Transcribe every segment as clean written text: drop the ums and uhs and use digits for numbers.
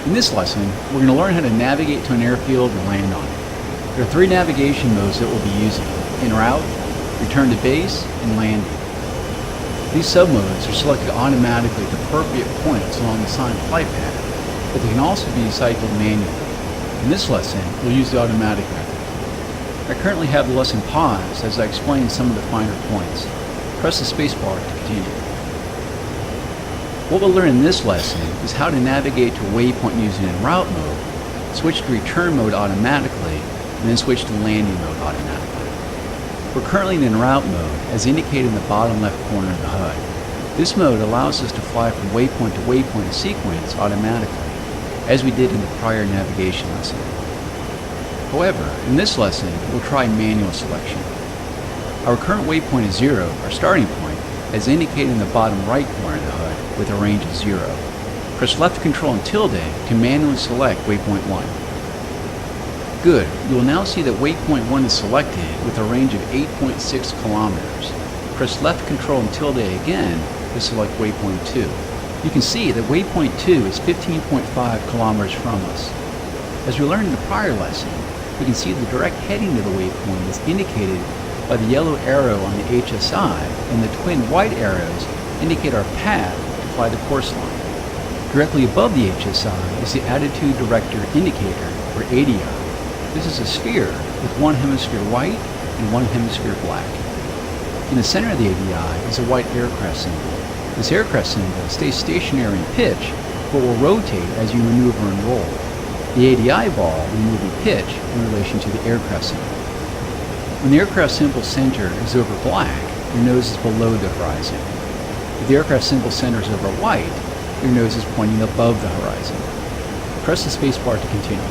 In this lesson, we're going to learn how to navigate to an airfield and land on it. There are three navigation modes that we'll be using: en route, return to base, and landing. These submodes are selected automatically at the appropriate points along the assigned flight path, but they can also be cycled manually. In this lesson, we'll use the automatic method. I currently have the lesson paused as I explain some of the finer points. Press the spacebar to continue. What we'll learn in this lesson is how to navigate to a waypoint using en route mode, switch to return mode automatically, and then switch to landing mode automatically. We're currently in en route mode as indicated in the bottom left corner of the HUD. This mode allows us to fly from waypoint to waypoint in sequence automatically, as we did in the prior navigation lesson. However, in this lesson, we'll try manual selection. Our current waypoint is 0, our starting point, as indicated in the bottom right corner of the HUD with a range of 0. Press left control and tilde to manually select waypoint 1. Good, you will now see that waypoint 1 is selected with a range of 8.6 kilometers. Press left control and tilde again to select waypoint 2. You can see that waypoint 2 is 15.5 kilometers from us. As we learned in the prior lesson, we can see the direct heading to the waypoint is indicated by the yellow arrow on the HSI, and the twin white arrows indicate our path to fly the course line. Directly above the HSI is the Attitude Director Indicator, or ADI. This is a sphere with one hemisphere white and one hemisphere black. In the center of the ADI is a white aircraft symbol. This aircraft symbol stays stationary in pitch, but will rotate as you maneuver and roll. The ADI ball will move in pitch in relation to the aircraft symbol. When the aircraft symbol center is over black, your nose is below the horizon. If the aircraft symbol center is over white, your nose is pointing above the horizon. Press the spacebar to continue.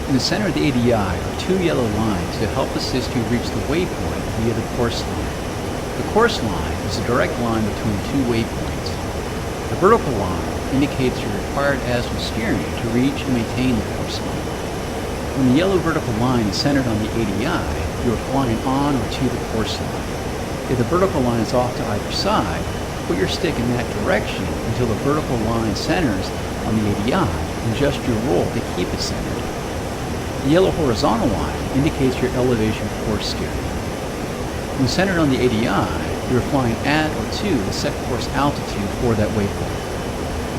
In the center of the ADI are two yellow lines that help assist you reach the waypoint via the course line. The course line is a direct line between two waypoints. The vertical line indicates your required azimuth steering to reach and maintain the course line. When the yellow vertical line is centered on the ADI, you are flying on or to the course line. If the vertical line is off to either side, put your stick in that direction until the vertical line centers on the ADI and adjust your roll to keep it centered. The yellow horizontal line indicates your elevation course steering. When centered on the ADI, you are flying at or to the set course altitude for that waypoint.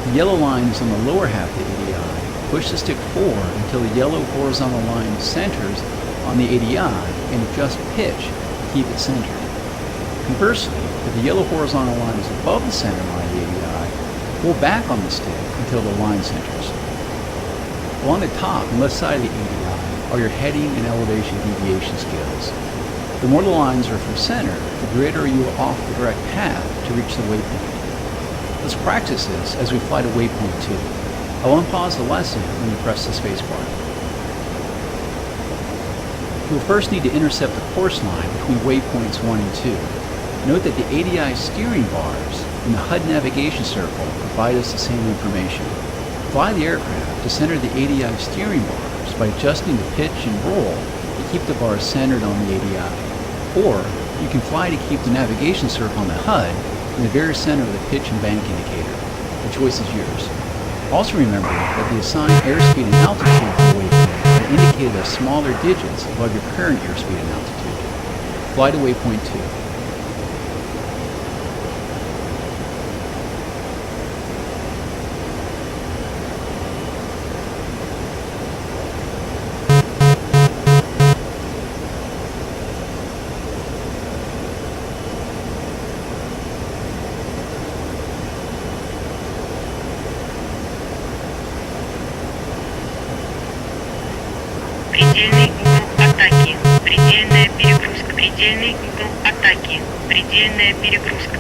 If the yellow line is on the lower half of the ADI, push the stick forward until the yellow horizontal line centers on the ADI and adjust pitch to keep it centered. Conversely, if the yellow horizontal line is above the center line of the ADI, pull back on the stick until the line centers. Along the top and left side of the ADI are your heading and elevation deviation scales. The more the lines are from center, the greater you are off the direct path to reach the waypoint. Let's practice this as we fly to waypoint 2. I will unpause the lesson when you press the spacebar. You will first need to intercept the course line between waypoints 1 and 2. Note that the ADI steering bars and the HUD navigation circle provide us the same information. Fly the aircraft to center the ADI steering bars by adjusting the pitch and roll to keep the bars centered on the ADI. Or you can fly to keep the navigation circle on the HUD in the very center of the pitch and bank indicator. The choice is yours. Also remember that the assigned airspeed and altitude for the waypoint are indicated as smaller digits above your current airspeed and altitude. Fly to waypoint 2. Предельный угол атаки. Предельная перегрузка. Предельный угол атаки. Предельная перегрузка.